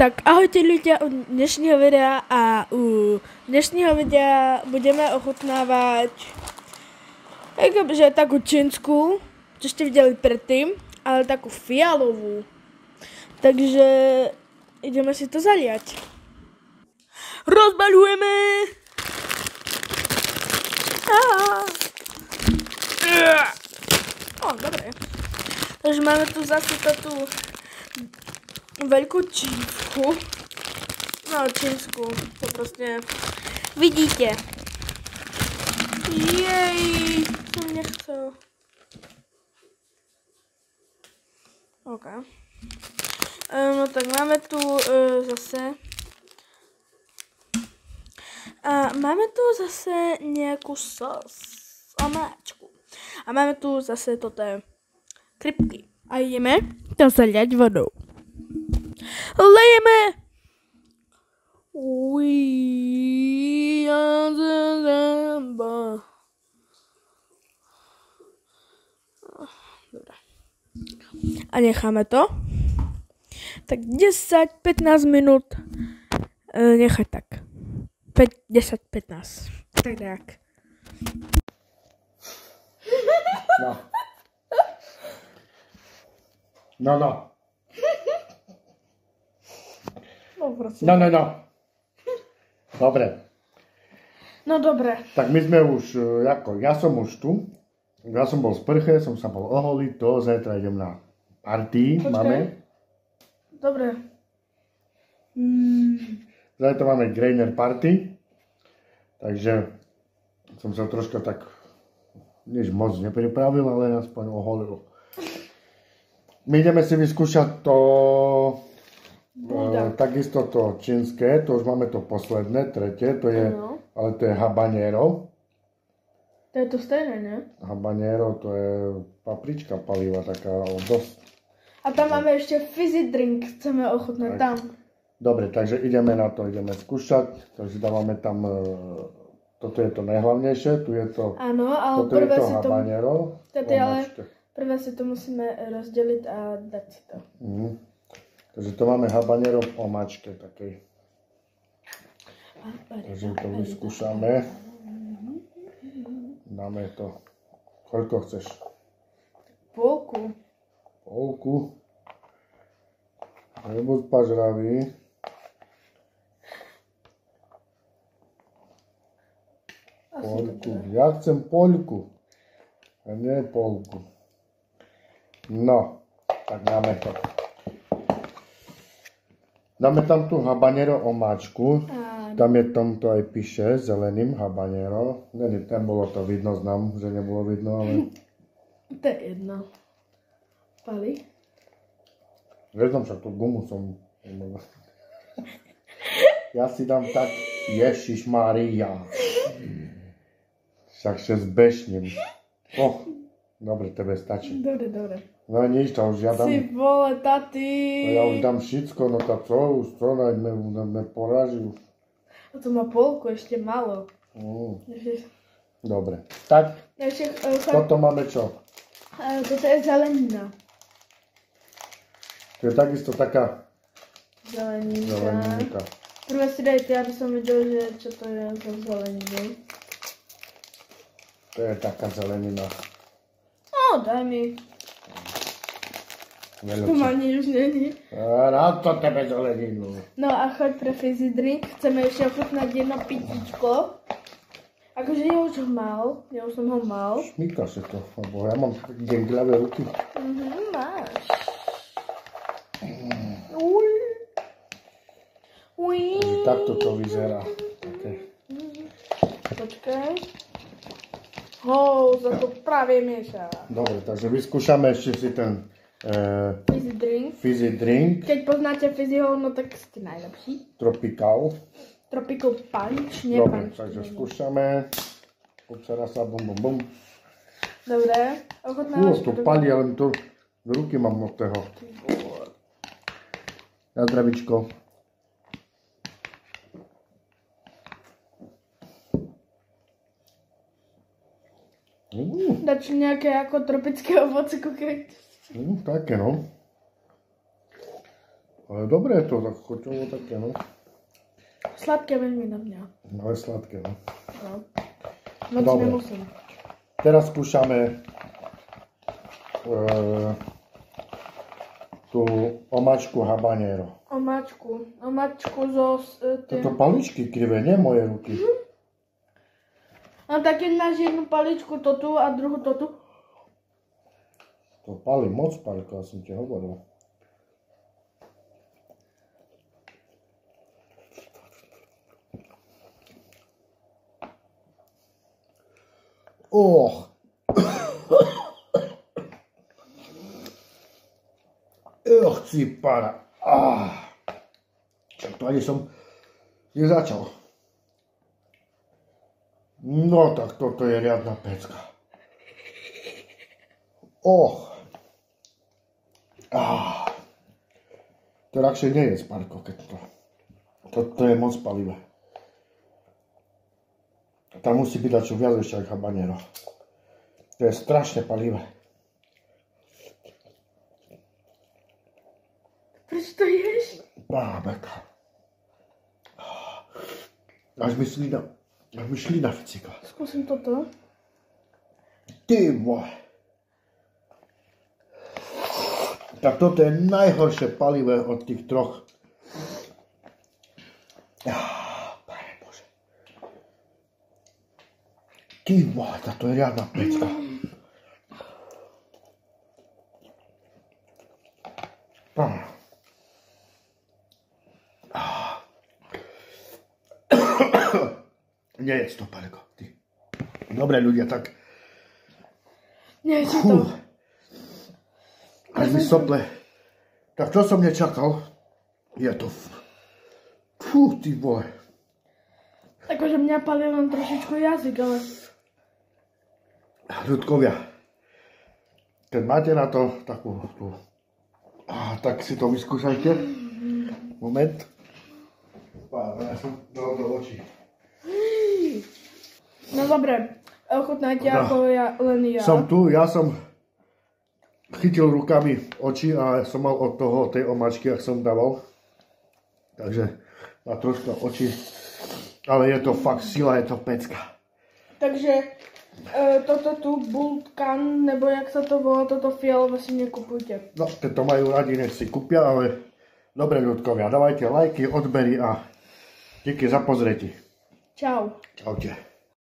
Tak ahojte ľudia u dnešného videa a u dnešného videa budeme ochutnávať takú čínsku, čo ste videli predtým, ale takú fialovú. Takže ideme si to zaliať. Rozbaľujeme! Dobre. Takže máme tu zase tú veľkú čínsku. No, čínsku. To proste vidíte. Jej, som nechcel. OK. No tak máme tu zase máme tu zase nejakú sos, omáčku. A máme tu zase toto krypky. A ideme to zaliať vodou. Lejeme! Dobre. A necháme to. Tak 10-15 minút nechať tak. 10-15. Tak nejak. No. No. No. Dobre. No dobre. Tak my sme už, ja som už tu. Ja som bol v sprche, som sa bol oholiť, to zajtra idem na party. Počkaj. Máme. Dobre. Zajtra máme Greiner party. Takže som sa troška tak nič moc nepripravil, ale aspoň oholil. My ideme si vyskúšať to takisto to čínske, to už máme to posledné, tretie, to je, ale to je habanero. To je to stejné, ne? Habanero, to je paprička palivá taká, dosť. A tam máme ešte fizzy drink, chceme ochutnať tam. Dobre, takže ideme na to, ideme skúšať, takže dávame tam, toto je to najhlavnejšie, tu je to, áno, ale toto je to habanero. Prvé si to musíme rozdeliť a dať si to. Takže to máme habanero v omáčke takej. Takže to vyskúšame. Dáme to, koľko chceš? Polku. Polku. Nebuď pažravý. Polku. Ja chcem poľku. A nie polku. No, tak dáme to. Dáme tam tú habanero omáčku. Tam je tomto aj píše zeleným habanero. Nebolo to vidno, znám, že nebolo vidno, ale... To je jedno. Pali? Veď však tú gumu som... Ja si dám tak, Ježišmária. Však sa zbešním. Dobre, tebe stačí. Dobre. No nič, to už ja dám... Si vole, tati. No ja už dám všetko, no tá co, už to me poražil. A to má polku, ešte malo. Dobre, tak, toto máme čo? Toto je zelenina. To je takisto taká Zeleninka. Prvé si dajte, aby som videl, že čo to je za zeleninu. To je taká zelenina. Daj mi. Tu ma nič není. Na to tebe zeleninu. No a choď pre fizzy drink. Chceme ešte ochutnať jedno pitíčko. Akože ja už som ho mal. Šmíka sa to, lebo ja mám gengľavé ruky. Máš. Takto to vyzerá. Počkaj. Za to práve mieša. Dobre, takže vyskúšame ešte si ten fizzy drink. Keď poznáte fizzyho, no tak ste najlepší. Tropical punch, nie dobre, punch. takže skúšame. Obsara sa, bum. Dobre, ochotnávaš. To palí, ale to ruky mám od toho. Na zdravičko. Dač nejaké ako tropické ovoce kúkať. Také no. Ale dobré je to, tak choťovo také, no. Sladké veľmi na mňa. Ale sladké, no. No. Moc Dobre. nemusím. Teraz skúšame tú omáčku habanero. Omáčku zo... Toto paličky krivé, nie moje ruky. A také máš jednu paličku to tu a druhú to tu. To palí moc, Paľko, ja som ti hovoril. Chci pána. Čo to ani som nezačal. No tak toto je riadna pecka. To ľahšie nie je, Sparko, keď to je moc palivé. Tam musí byť čo viac ešte ako habanero. To je strašne palivé. Prečo to ješ? Bábeka. Až mi šlina vcikla. Skúsim toto. Ty vole. Tak toto je najhoršie palivé od tých troch. Pane Bože. Ty vole, to je riadna pecka. Nie je to, Paľko. Dobre ľudia, tak... Nie si to. Až mi sople. Tak čo som nečakal, je to... Fú, ty vole. Akože mňa palí len trošičku jazyk, ale... Ľudkovia, keď máte na to takú... tak si to vyskúšajte. Moment. Ja som dal do očí. No dobre, ochutnáte ako len ja. Som tu, ja som chytil rukami oči a som mal od toho tej omáčky, ak som dával. Takže má troška oči, ale je to fakt sila, je to pecka. Takže toto tu bultkan, nebo jak sa to volá, toto fialové si nekupujte. No, keď to majú radi, nech si kúpia, ale dobre ľudkovia, dávajte lajky, odbery a díky za pozretie. Čau. Čaute.